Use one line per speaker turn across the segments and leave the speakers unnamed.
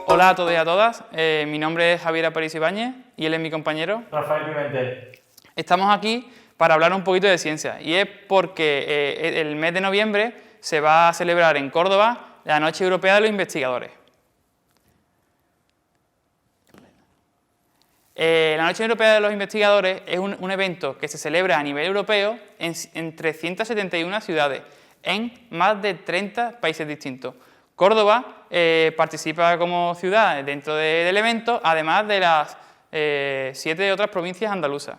Hola a todos y a todas, mi nombre es Javier Aparicio Ibáñez y él es mi compañero
Rafael Pimentel.
Estamos aquí para hablar un poquito de ciencia y es porque el mes de noviembre se va a celebrar en Córdoba la Noche Europea de los Investigadores. La Noche Europea de los Investigadores es un evento que se celebra a nivel europeo en 371 ciudades, en más de 30 países distintos. Córdoba participa como ciudad dentro del evento, además de las 7 otras provincias andaluzas.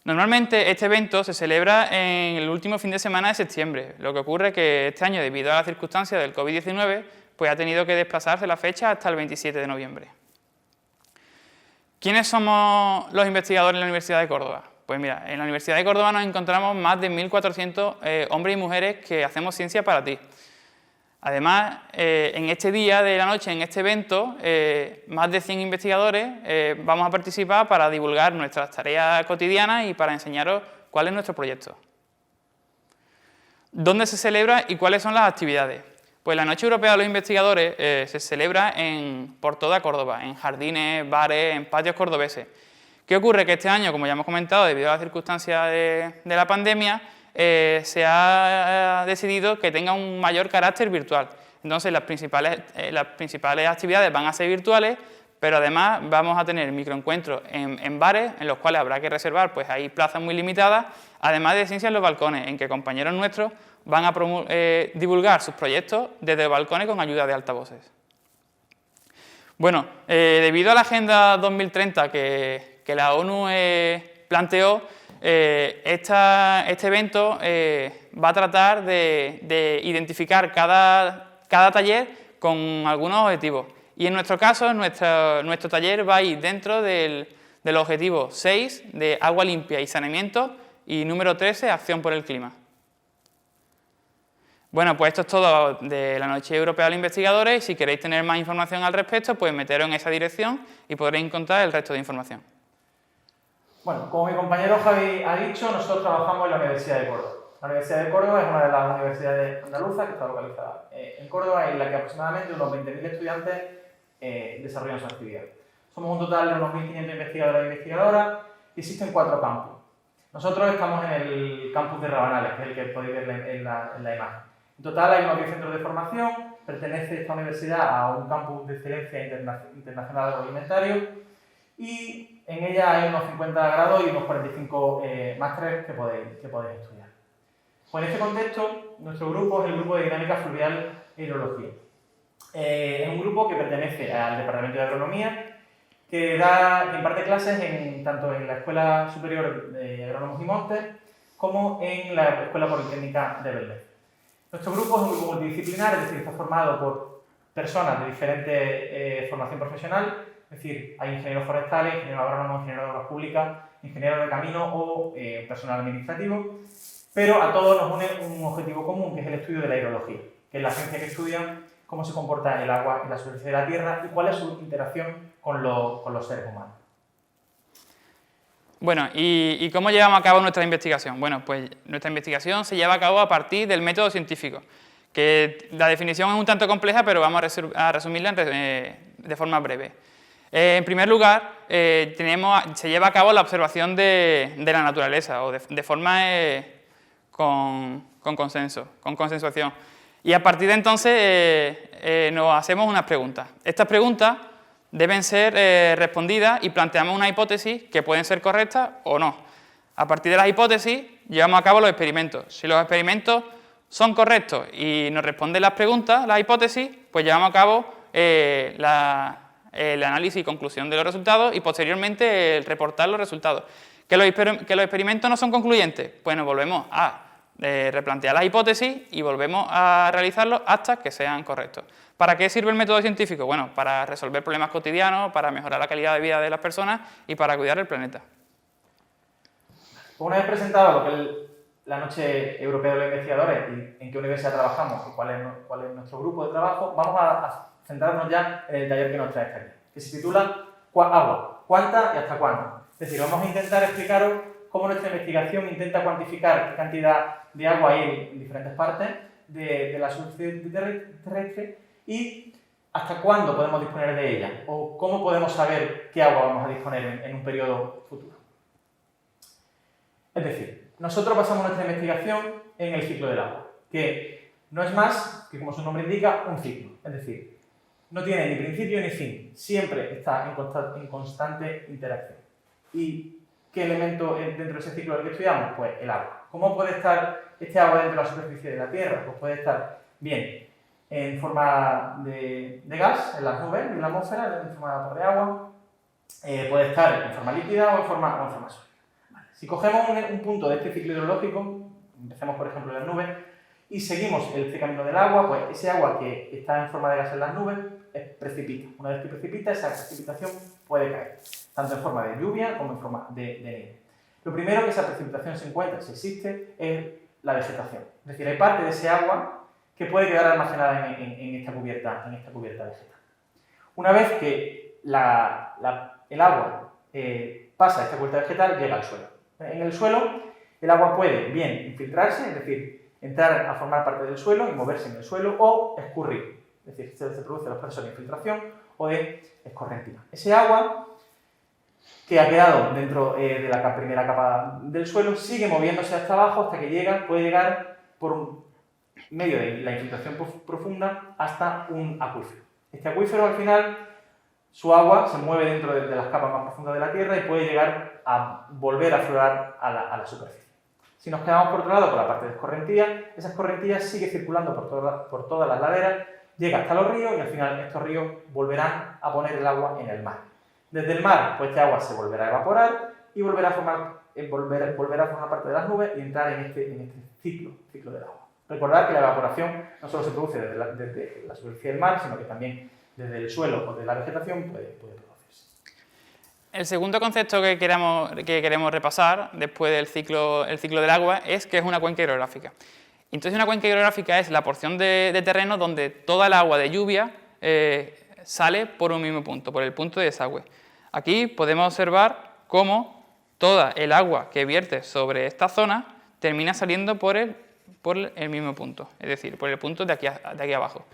Normalmente este evento se celebra en el último fin de semana de septiembre. Lo que ocurre es que este año, debido a las circunstancias del COVID-19, pues ha tenido que desplazarse la fecha hasta el 27 de noviembre. ¿Quiénes somos los investigadores en la Universidad de Córdoba? Pues mira, en la Universidad de Córdoba nos encontramos más de 1.400 hombres y mujeres que hacemos ciencia para ti. Además, en este día de la noche, en este evento, más de 100 investigadores vamos a participar para divulgar nuestras tareas cotidianas y para enseñaros cuál es nuestro proyecto. ¿Dónde se celebra y cuáles son las actividades? Pues la Noche Europea de los Investigadores se celebra por toda Córdoba, en jardines, bares, en patios cordobeses. ¿Qué ocurre? Que este año, como ya hemos comentado, debido a las circunstancias de la pandemia, se ha decidido que tenga un mayor carácter virtual. Entonces las principales actividades van a ser virtuales, pero además vamos a tener microencuentros en bares, en los cuales habrá que reservar, pues hay plazas muy limitadas, además de ciencia en los balcones, en que compañeros nuestros van a divulgar sus proyectos desde balcones con ayuda de altavoces. Bueno, debido a la Agenda 2030 que la ONU planteó, este evento va a tratar de identificar cada taller con algunos objetivos. Y en nuestro caso, nuestro taller va a ir dentro del objetivo 6 de agua limpia y saneamiento y número 13, acción por el clima. Bueno, pues esto es todo de la Noche Europea de los Investigadores y si queréis tener más información al respecto, pues meteros en esa dirección y podréis encontrar el resto de información.
Bueno, como mi compañero Javi ha dicho, nosotros trabajamos en la Universidad de Córdoba. La Universidad de Córdoba es una de las universidades andaluzas que está localizada en Córdoba, en la que aproximadamente unos 20.000 estudiantes desarrollan su actividad. Somos un total de unos 1.500 investigadores e investigadoras y existen 4 campus. Nosotros estamos en el campus de Rabanales, que es el que podéis ver en la imagen. En total hay unos 10 centros de formación, pertenece esta universidad a un campus de excelencia internacional agroalimentario y en ella hay unos 50 grados y unos 45 másteres que podéis estudiar. Pues en este contexto, nuestro grupo es el grupo de Dinámica Fluvial e Hidrología. Es un grupo que pertenece al Departamento de Agronomía, que imparte clases tanto en la Escuela Superior de Agrónomos y Montes como en la Escuela Politécnica de Belver. Nuestro grupo es un grupo multidisciplinar, es decir, está formado por personas de diferente formación profesional, es decir, hay ingenieros forestales, ingenieros agrónomos, ingenieros de obras públicas, ingenieros de camino o personal administrativo, pero a todos nos une un objetivo común, que es el estudio de la hidrología, que es la ciencia que estudia cómo se comporta el agua en la superficie de la Tierra y cuál es su interacción con los seres humanos.
Bueno, ¿y cómo llevamos a cabo nuestra investigación? Bueno, pues nuestra investigación se lleva a cabo a partir del método científico, que la definición es un tanto compleja, pero vamos a resumirla de forma breve. En primer lugar, se lleva a cabo la observación de la naturaleza, o de forma con consensuación. Y a partir de entonces nos hacemos unas preguntas. Estas preguntas deben ser respondidas y planteamos una hipótesis que pueden ser correctas o no. A partir de las hipótesis llevamos a cabo los experimentos. Si los experimentos son correctos y nos responden las preguntas, las hipótesis, pues llevamos a cabo el análisis y conclusión de los resultados y posteriormente el reportar los resultados. ¿Que los experimentos no son concluyentes? Pues nos volvemos a replantear las hipótesis y volvemos a realizarlos hasta que sean correctos. ¿Para qué sirve el método científico? Bueno, para resolver problemas cotidianos, para mejorar la calidad de vida de las personas y para cuidar el planeta.
Una vez presentado lo que es la Noche Europea de los Investigadores y en qué universidad trabajamos y cuál es nuestro grupo de trabajo, vamos a centrarnos ya en el taller que nos trae aquí, que se titula Agua, ¿cuánta y hasta cuándo? Es decir, vamos a intentar explicaros cómo nuestra investigación intenta cuantificar qué cantidad de agua hay en diferentes partes de la superficie terrestre y hasta cuándo podemos disponer de ella, o cómo podemos saber qué agua vamos a disponer en un periodo futuro. Es decir, nosotros basamos nuestra investigación en el ciclo del agua, que no es más que, como su nombre indica, un ciclo. Es decir, no tiene ni principio ni fin, siempre está en constante interacción. ¿Y qué elemento dentro de ese ciclo del que estudiamos? Pues el agua. ¿Cómo puede estar este agua dentro de la superficie de la Tierra? Pues puede estar bien en forma de gas, en las nubes, en la atmósfera, en forma de vapor de agua, puede estar en forma líquida o en forma sólida. Vale. Si cogemos un punto de este ciclo hidrológico, empecemos por ejemplo en las nubes, y seguimos el camino del agua, pues ese agua que está en forma de gas en las nubes precipita. Una vez que precipita, esa precipitación puede caer, tanto en forma de lluvia como en forma de nieve. Lo primero que esa precipitación se encuentra, si existe, es la vegetación. Es decir, hay parte de ese agua que puede quedar almacenada en esta cubierta vegetal. Una vez que el agua pasa esta cubierta vegetal, llega al suelo. En el suelo, el agua puede bien infiltrarse, es decir, entrar a formar parte del suelo y moverse en el suelo, o escurrir, es decir, se producen los procesos de infiltración o de escorrentina. Ese agua que ha quedado dentro de la primera capa del suelo sigue moviéndose hasta abajo hasta que puede llegar por medio de la infiltración profunda hasta un acuífero. Este acuífero, al final, su agua se mueve dentro de las capas más profundas de la Tierra y puede llegar a volver a aflorar a la superficie. Si nos quedamos por otro lado con la parte de escorrentía, esa escorrentía sigue circulando por todas las laderas, llega hasta los ríos y al final estos ríos volverán a poner el agua en el mar. Desde el mar, pues este agua se volverá a evaporar y volverá a formar parte de las nubes y entrar en este ciclo del agua. Recordad que la evaporación no solo se produce desde la superficie del mar, sino que también desde el suelo o de la vegetación puede producirse.
El segundo concepto que queremos repasar después del ciclo del agua es que es una cuenca hidrográfica. Entonces, una cuenca hidrográfica es la porción de terreno donde toda el agua de lluvia sale por un mismo punto, por el punto de desagüe. Aquí podemos observar cómo toda el agua que vierte sobre esta zona termina saliendo por el mismo punto, es decir, por el punto de aquí abajo.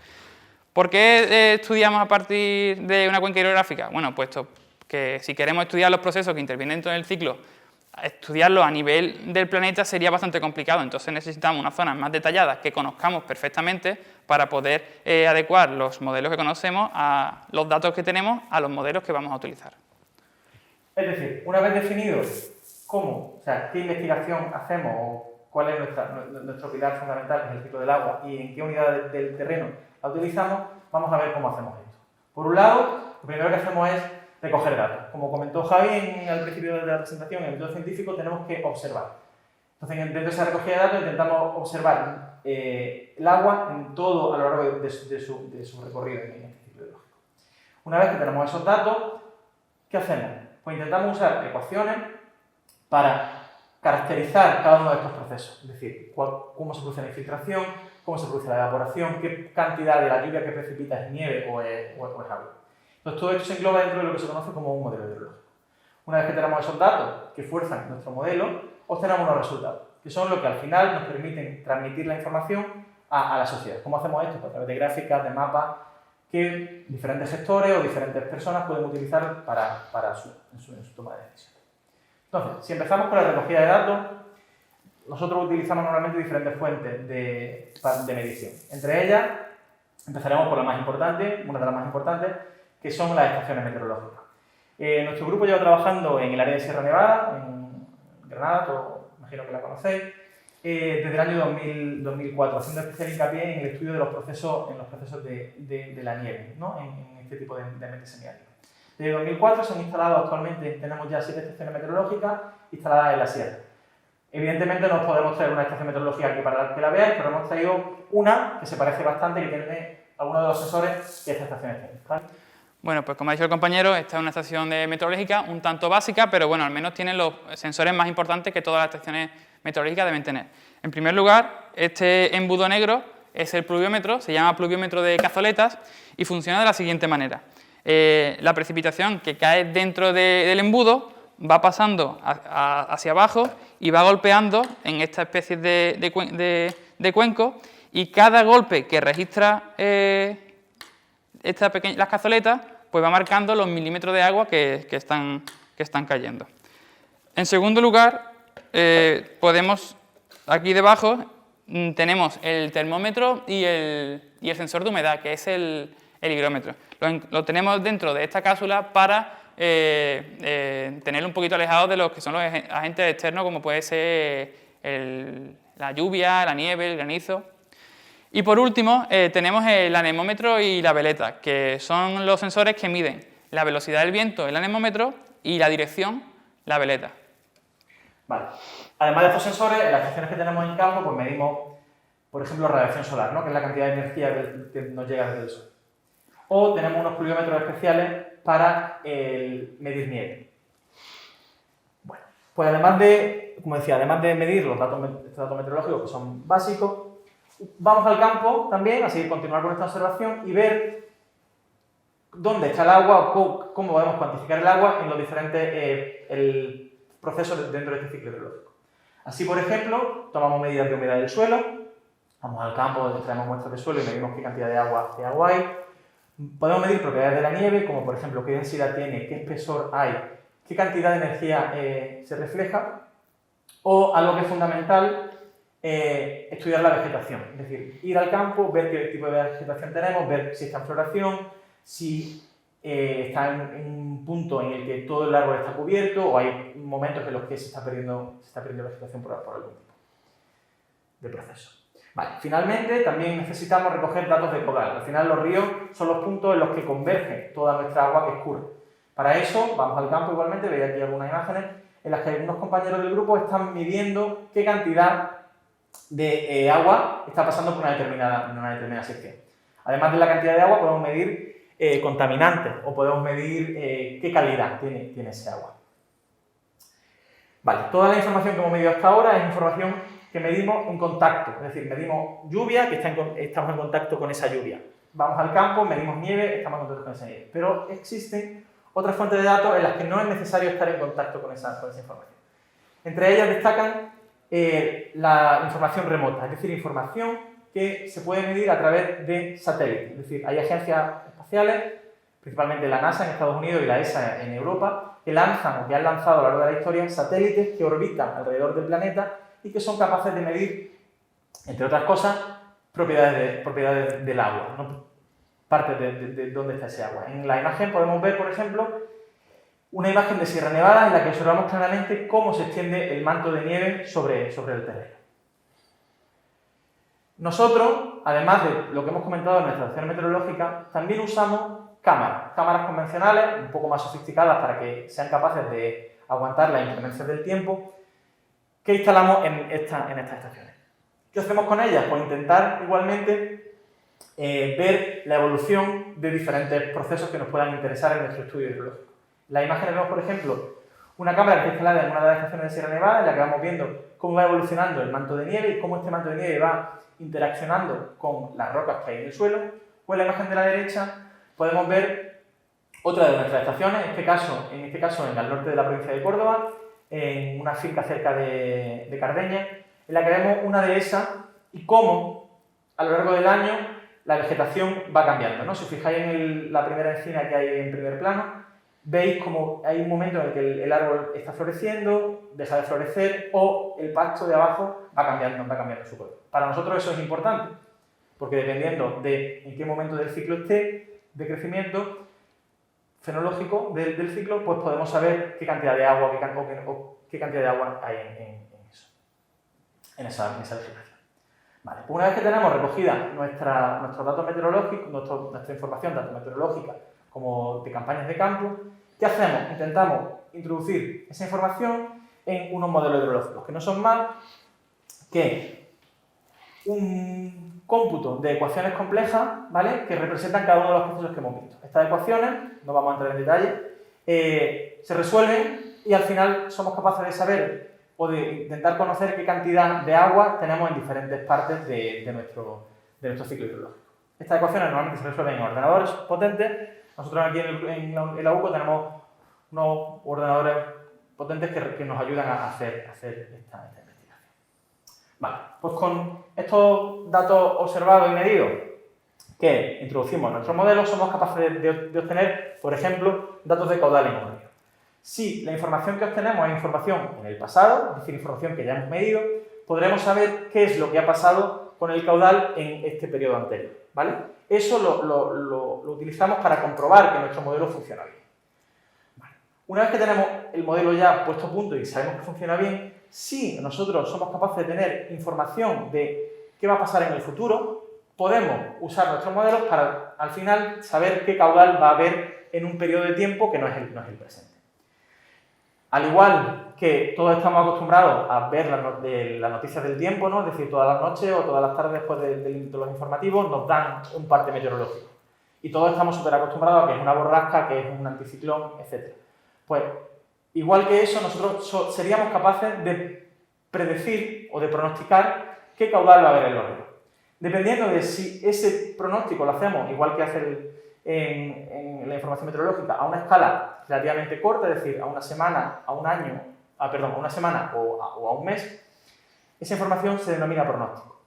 ¿Por qué estudiamos a partir de una cuenca hidrográfica? Bueno, puesto que si queremos estudiar los procesos que intervienen dentro del ciclo, estudiarlo a nivel del planeta sería bastante complicado, entonces necesitamos unas zonas más detalladas que conozcamos perfectamente para poder adecuar los modelos que conocemos a los datos que tenemos a los modelos que vamos a utilizar.
Es decir, una vez definido qué investigación hacemos o cuál es nuestro pilar fundamental, que es el ciclo del agua, y en qué unidad del terreno la utilizamos, vamos a ver cómo hacemos esto. Por un lado, lo primero que hacemos es recoger datos. Como comentó Javi al principio de la presentación, en el método científico tenemos que observar. Entonces, dentro de esa recogida de datos intentamos observar el agua en todo a lo largo de su recorrido en este ciclo hidrológico. Una vez que tenemos esos datos, ¿qué hacemos? Pues intentamos usar ecuaciones para caracterizar cada uno de estos procesos, es decir, cómo se produce la infiltración, cómo se produce la evaporación, qué cantidad de la lluvia que precipita es nieve o es agua. Entonces, todo esto se engloba dentro de lo que se conoce como un modelo hidrológico. Una vez que tenemos esos datos que fuerzan nuestro modelo, obtenemos unos resultados, que son lo que al final nos permiten transmitir la información a la sociedad. ¿Cómo hacemos esto? Pues a través de gráficas, de mapas, que diferentes gestores o diferentes personas pueden utilizar para su toma de decisiones. Entonces, si empezamos con la recogida de datos, nosotros utilizamos normalmente diferentes fuentes de medición. Entre ellas, empezaremos por la más importante, una de las más importantes, que son las estaciones meteorológicas. Nuestro grupo lleva trabajando en el área de Sierra Nevada, en Granada, todos imagino que la conocéis, desde el año 2004, haciendo especial hincapié en el estudio de los procesos de la nieve, ¿no? en este tipo de ambientes semiáridos. Desde 2004 se han instalado actualmente, tenemos ya 7 estaciones meteorológicas instaladas en la sierra. Evidentemente no os podemos traer una estación meteorológica aquí para que la veáis, pero hemos traído una que se parece bastante, que tiene algunos de los sensores que esta estación tiene. ¿Vale?
Bueno, pues como ha dicho el compañero, esta es una estación meteorológica un tanto básica, pero bueno, al menos tiene los sensores más importantes que todas las estaciones meteorológicas deben tener. En primer lugar, este embudo negro es el pluviómetro, se llama pluviómetro de cazoletas y funciona de la siguiente manera. La precipitación que cae dentro del embudo va pasando hacia abajo y va golpeando en esta especie de cuenco, y cada golpe que registra las cazoletas pues va marcando los milímetros de agua que están cayendo. En segundo lugar, podemos, aquí debajo tenemos el termómetro y el sensor de humedad, que es el higrómetro. Lo tenemos dentro de esta cápsula para tenerlo un poquito alejado de los que son los agentes externos, como puede ser la lluvia, la nieve, el granizo. Y por último, tenemos el anemómetro y la veleta, que son los sensores que miden la velocidad del viento, el anemómetro, y la dirección, la veleta.
Vale. Además de estos sensores, en las estaciones que tenemos en campo, pues medimos, por ejemplo, radiación solar, ¿no? Que es la cantidad de energía que nos llega desde el sol. O tenemos unos pluviómetros especiales para medir nieve. Bueno, pues además de, como decía, además de medir los datos meteorológicos que son básicos, vamos al campo también, así que continuar con esta observación y ver dónde está el agua o cómo podemos cuantificar el agua en los diferentes procesos dentro de este ciclo hidrológico. Así, por ejemplo, tomamos medidas de humedad del suelo, vamos al campo donde traemos muestras de suelo y medimos qué cantidad de agua hay. Podemos medir propiedades de la nieve, como por ejemplo qué densidad tiene, qué espesor hay, qué cantidad de energía se refleja, o algo que es fundamental, estudiar la vegetación, es decir, ir al campo, ver qué tipo de vegetación tenemos, ver si está en floración, si está en un punto en el que todo el árbol está cubierto o hay momentos en los que se está perdiendo vegetación por algún tipo de proceso. Vale. Finalmente, también necesitamos recoger datos de caudal. Al final, los ríos son los puntos en los que converge toda nuestra agua que escurre. Para eso, vamos al campo igualmente, veis aquí algunas imágenes en las que algunos compañeros del grupo están midiendo qué cantidad de agua está pasando por una determinada sección. Además de la cantidad de agua, podemos medir contaminantes o podemos medir qué calidad tiene ese agua. Vale, toda la información que hemos medido hasta ahora es información que medimos en contacto, es decir, medimos lluvia, que estamos en contacto con esa lluvia. Vamos al campo, medimos nieve, estamos en contacto con esa nieve. Pero existen otras fuentes de datos en las que no es necesario estar en contacto con esa información. Entre ellas destacan la información remota, es decir, información que se puede medir a través de satélites. Es decir, hay agencias espaciales, principalmente la NASA en Estados Unidos y la ESA en Europa, que lanzan o que han lanzado a lo largo de la historia satélites que orbitan alrededor del planeta y que son capaces de medir, entre otras cosas, propiedades del agua, ¿no? Partes de dónde está ese agua. En la imagen podemos ver, por ejemplo, una imagen de Sierra Nevada en la que observamos claramente cómo se extiende el manto de nieve sobre el terreno. Nosotros, además de lo que hemos comentado en nuestra estación meteorológica, también usamos cámaras convencionales, un poco más sofisticadas para que sean capaces de aguantar las inclemencias del tiempo, que instalamos en estas estaciones. ¿Qué hacemos con ellas? Pues intentar igualmente ver la evolución de diferentes procesos que nos puedan interesar en nuestro estudio hidrológico. En la imagen vemos, por ejemplo, una cámara que está instalada en una de las estaciones de Sierra Nevada, en la que vamos viendo cómo va evolucionando el manto de nieve y cómo este manto de nieve va interaccionando con las rocas que hay en el suelo. O en la imagen de la derecha podemos ver otra de nuestras estaciones, en este caso en el norte de la provincia de Córdoba, en una finca cerca de Cardeña, en la que vemos una dehesa y cómo a lo largo del año la vegetación va cambiando, ¿no? Si os fijáis en la primera encina que hay en primer plano, veis como hay un momento en el que el árbol está floreciendo, deja de florecer o el pasto de abajo va cambiando su color. Para nosotros eso es importante, porque dependiendo de en qué momento del ciclo esté de crecimiento fenológico del ciclo, pues podemos saber qué cantidad de agua qué cantidad de agua hay en esa vegetación. Vale, pues una vez que tenemos recogida nuestros datos meteorológicos, nuestra información tanto meteorológica como de campañas de campo, ¿qué hacemos? Intentamos introducir esa información en unos modelos hidrológicos, que no son más que un cómputo de ecuaciones complejas, ¿vale?, que representan cada uno de los procesos que hemos visto. Estas ecuaciones, no vamos a entrar en detalle, se resuelven y al final somos capaces de saber o de intentar conocer qué cantidad de agua tenemos en diferentes partes de nuestro ciclo hidrológico. Estas ecuaciones normalmente se resuelven en ordenadores potentes. Nosotros aquí en la UCO tenemos unos ordenadores potentes que nos ayudan a hacer esta investigación. Vale, pues con estos datos observados y medidos que introducimos en nuestro modelo, somos capaces de obtener, por ejemplo, datos de caudal en un río. Si la información que obtenemos es información en el pasado, es decir, información que ya hemos medido, podremos saber qué es lo que ha pasado con el caudal en este periodo anterior, ¿vale? Eso lo utilizamos para comprobar que nuestro modelo funciona bien. Vale. Una vez que tenemos el modelo ya puesto a punto y sabemos que funciona bien, si nosotros somos capaces de tener información de qué va a pasar en el futuro, podemos usar nuestros modelos para, al final, saber qué caudal va a haber en un periodo de tiempo que no es el presente. Al igual que todos estamos acostumbrados a ver las noticias del tiempo, ¿no? Es decir, todas las noches o todas las tardes después de los informativos nos dan un parte meteorológico. Y todos estamos súper acostumbrados a que es una borrasca, que es un anticiclón, etc. Pues, igual que eso, nosotros seríamos capaces de predecir o de pronosticar qué caudal va a haber en los ríos. Dependiendo de si ese pronóstico lo hacemos, igual que hace en la información meteorológica, a una escala relativamente corta, es decir, a una semana, a un año, a una semana o a un mes, esa información se denomina pronóstico.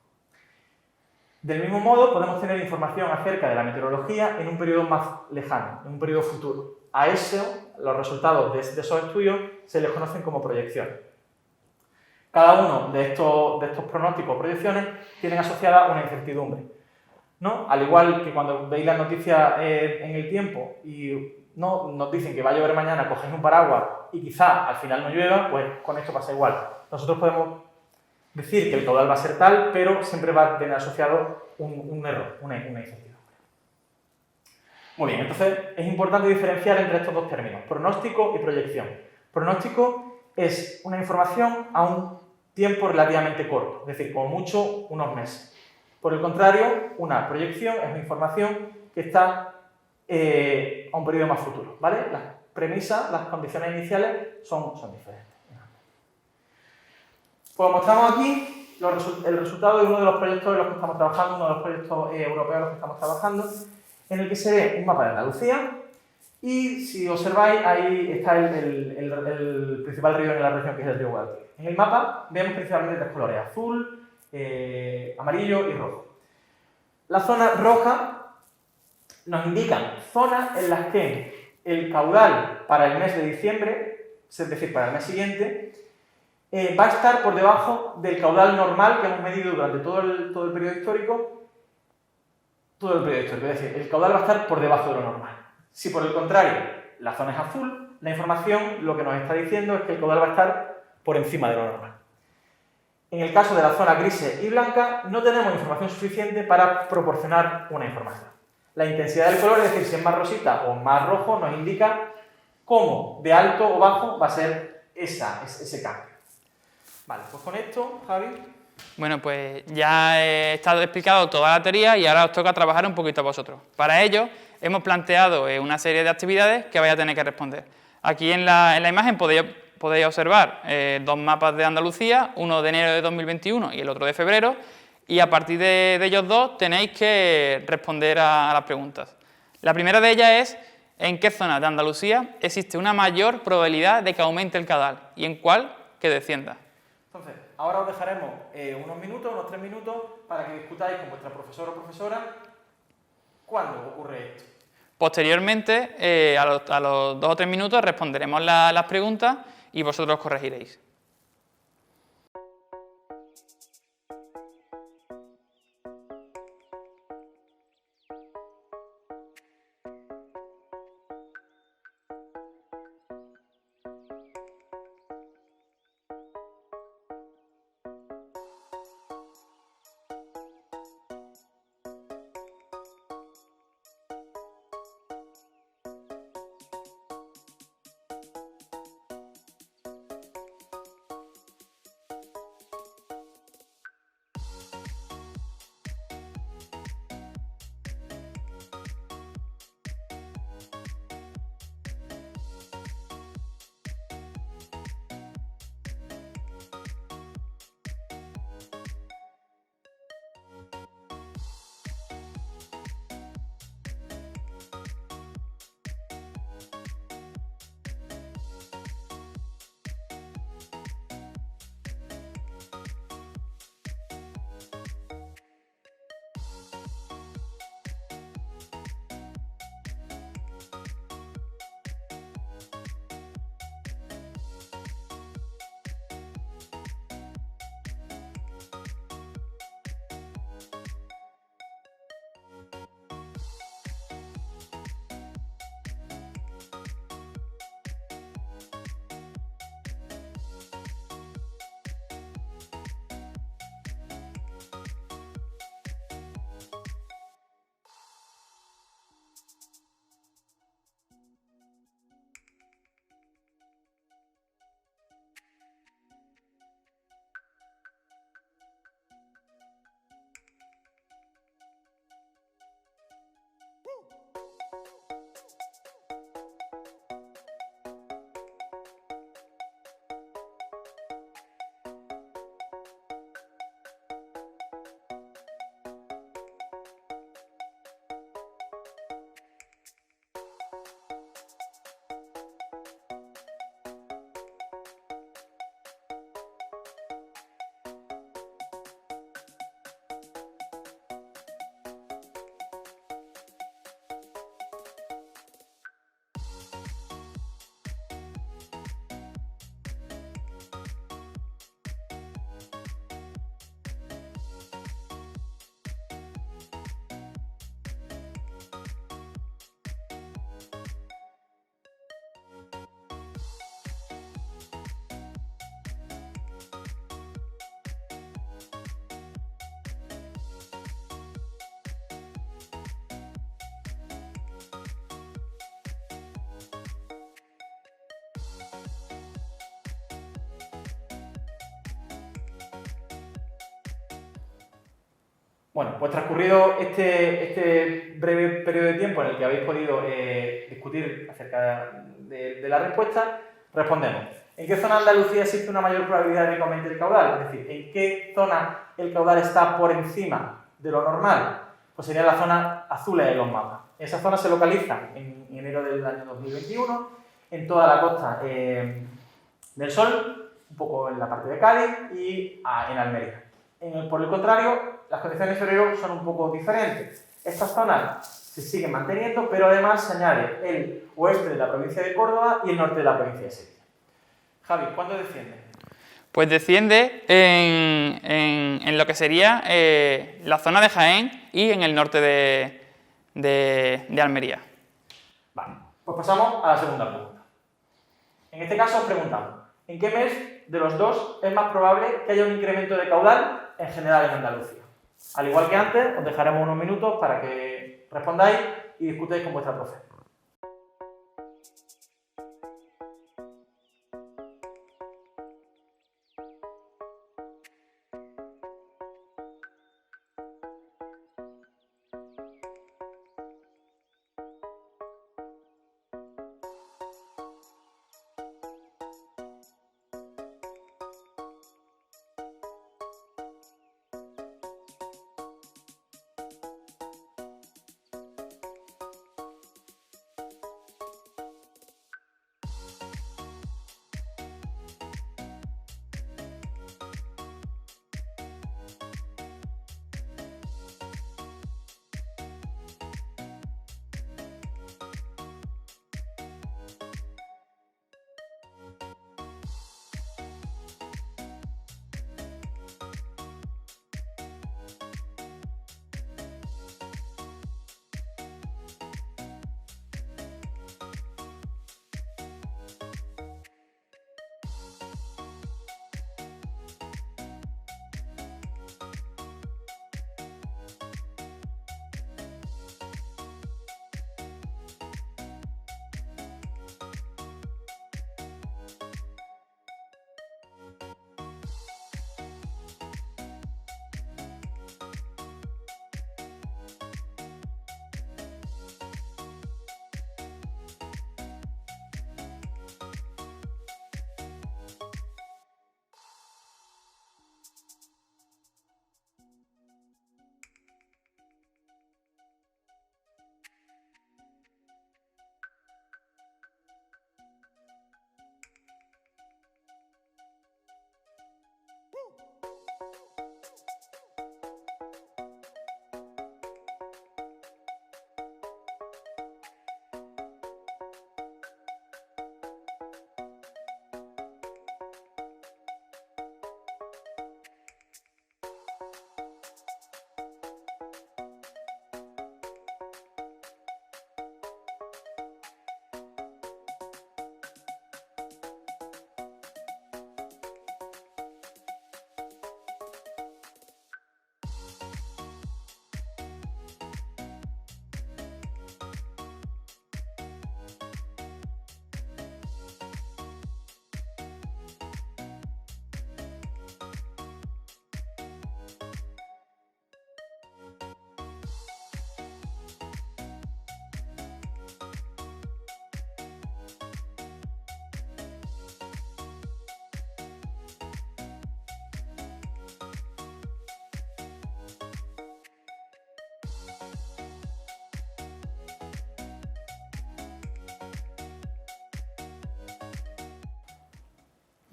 Del mismo modo, podemos tener información acerca de la meteorología en un periodo más lejano, en un periodo futuro. A eso, los resultados de esos estudios se les conocen como proyecciones. Cada uno de estos pronósticos o proyecciones tienen asociada una incertidumbre, ¿no? Al igual que cuando veis las noticias en el tiempo y no nos dicen que va a llover mañana, cogéis un paraguas y quizá al final no llueva, pues con esto pasa igual. Nosotros podemos decir que el caudal va a ser tal, pero siempre va a tener asociado un error, una incertidumbre. Muy bien, entonces es importante diferenciar entre estos dos términos, pronóstico y proyección. Pronóstico es una información a un tiempo relativamente corto, es decir, como mucho unos meses. Por el contrario, una proyección es una información que está a un periodo más futuro, ¿vale? Las premisas, las condiciones iniciales son diferentes. Pues mostramos aquí el resultado de uno de los proyectos en los que estamos trabajando, uno de los proyectos europeos en los que estamos trabajando, en el que se ve un mapa de Andalucía y, si observáis, ahí está el principal río en la región, que es el río Guadalquivir. En el mapa vemos principalmente tres colores: azul, amarillo y rojo. La zona roja nos indican zonas en las que el caudal para el mes de diciembre, es decir, para el mes siguiente, va a estar por debajo del caudal normal que hemos medido durante todo el periodo histórico. Es decir, el caudal va a estar por debajo de lo normal. Si por el contrario la zona es azul, la información lo que nos está diciendo es que el caudal va a estar por encima de lo normal. En el caso de la zona gris y blanca, no tenemos información suficiente para proporcionar una información. La intensidad del color, es decir, si es más rosita o más rojo, nos indica cómo de alto o bajo va a ser ese cambio. Vale, pues con esto, Javi.
Bueno, pues ya he estado explicado toda la teoría y ahora os toca trabajar un poquito a vosotros. Para ello, hemos planteado una serie de actividades que vais a tener que responder. Aquí en la imagen podéis observar dos mapas de Andalucía, uno de enero de 2021 y el otro de febrero, y a partir de ellos dos tenéis que responder a las preguntas. La primera de ellas es: ¿en qué zona de Andalucía existe una mayor probabilidad de que aumente el caudal y en cuál que descienda?
Entonces, ahora os dejaremos unos 3 minutos, para que discutáis con vuestra profesor o profesora cuándo ocurre esto.
Posteriormente, a los 2 o 3 minutos, responderemos las preguntas y vosotros corregiréis.
Bueno, pues transcurrido este breve periodo de tiempo en el que habéis podido discutir acerca de la respuesta, respondemos. ¿En qué zona de Andalucía existe una mayor probabilidad de que aumente el caudal? Es decir, ¿en qué zona el caudal está por encima de lo normal? Pues sería la zona azul de los mapas. Esa zona se localiza en enero del año 2021, en toda la costa del Sol, un poco en la parte de Cádiz y en Almería. Por el contrario, las condiciones de febrero son un poco diferentes. Estas zonas se siguen manteniendo, pero además se añade el oeste de la provincia de Córdoba y el norte de la provincia de Sevilla. Javi, ¿cuánto desciende?
Pues desciende en lo que sería la zona de Jaén y en el norte de Almería.
Vale, pues pasamos a la segunda pregunta. En este caso os preguntamos, ¿en qué mes de los dos es más probable que haya un incremento de caudal en general en Andalucía? Al igual que antes, os dejaremos unos minutos para que respondáis y discutáis con vuestra profe.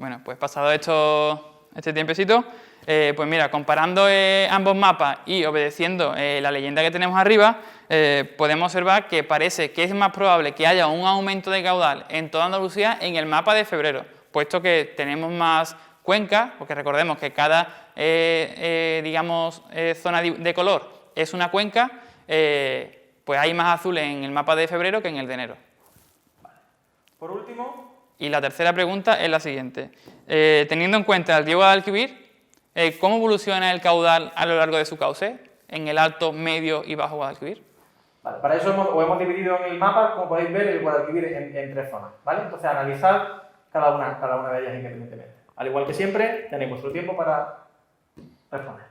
Bueno, pues pasado este tiempecito, pues mira, comparando ambos mapas y obedeciendo la leyenda que tenemos arriba, podemos observar que parece que es más probable que haya un aumento de caudal en toda Andalucía en el mapa de febrero, puesto que tenemos más cuencas, porque recordemos que cada digamos, zona de color es una cuenca, pues hay más azules en el mapa de febrero que en el de enero.
Por último...
Y la tercera pregunta es la siguiente. Teniendo en cuenta el río Guadalquivir, ¿cómo evoluciona el caudal a lo largo de su cauce en el alto, medio y bajo Guadalquivir?
Vale, para eso hemos dividido en el mapa, como podéis ver, el Guadalquivir en tres zonas, ¿vale? Entonces, analizar cada una de ellas independientemente. Al igual que siempre, tenéis vuestro tiempo para responder.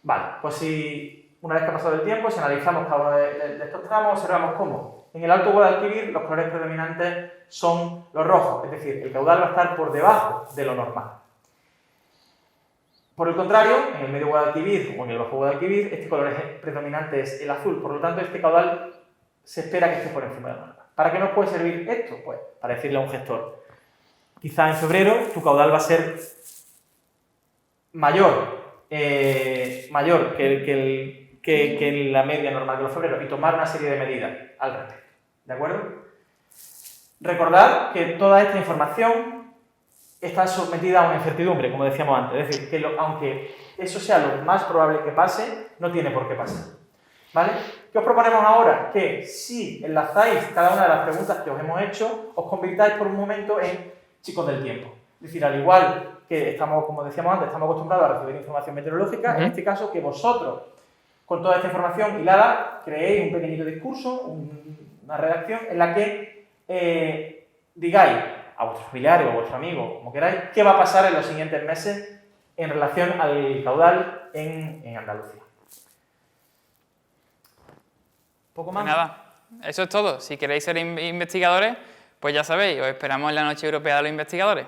Vale, pues si una vez que ha pasado el tiempo, si analizamos cada uno de estos tramos, observamos cómo en el Alto Guadalquivir los colores predominantes son los rojos, es decir, el caudal va a estar por debajo de lo normal. Por el contrario, en el Medio Guadalquivir o en el Bajo Guadalquivir, este color predominante es el azul, por lo tanto este caudal se espera que esté por encima de lo normal. ¿Para qué nos puede servir esto? Pues para decirle a un gestor, quizá en febrero tu caudal va a ser mayor que la media normal de los febreros y tomar una serie de medidas al respecto. ¿De acuerdo? Recordad que toda esta información está sometida a una incertidumbre, como decíamos antes. Es decir, que aunque eso sea lo más probable que pase, no tiene por qué pasar. ¿Vale? ¿Qué os proponemos ahora? Que si enlazáis cada una de las preguntas que os hemos hecho, os convirtáis por un momento en chicos del tiempo. Es decir, al igual que estamos, como decíamos antes, estamos acostumbrados a recibir información meteorológica, en este caso que vosotros, con toda esta información hilada, creéis un pequeñito discurso, una redacción en la que digáis a vuestros familiares o a vuestros amigos, como queráis, qué va a pasar en los siguientes meses en relación al caudal en Andalucía. ¿Poco más?
Pues nada, eso es todo. Si queréis ser investigadores, pues ya sabéis, os esperamos en la Noche Europea de los Investigadores.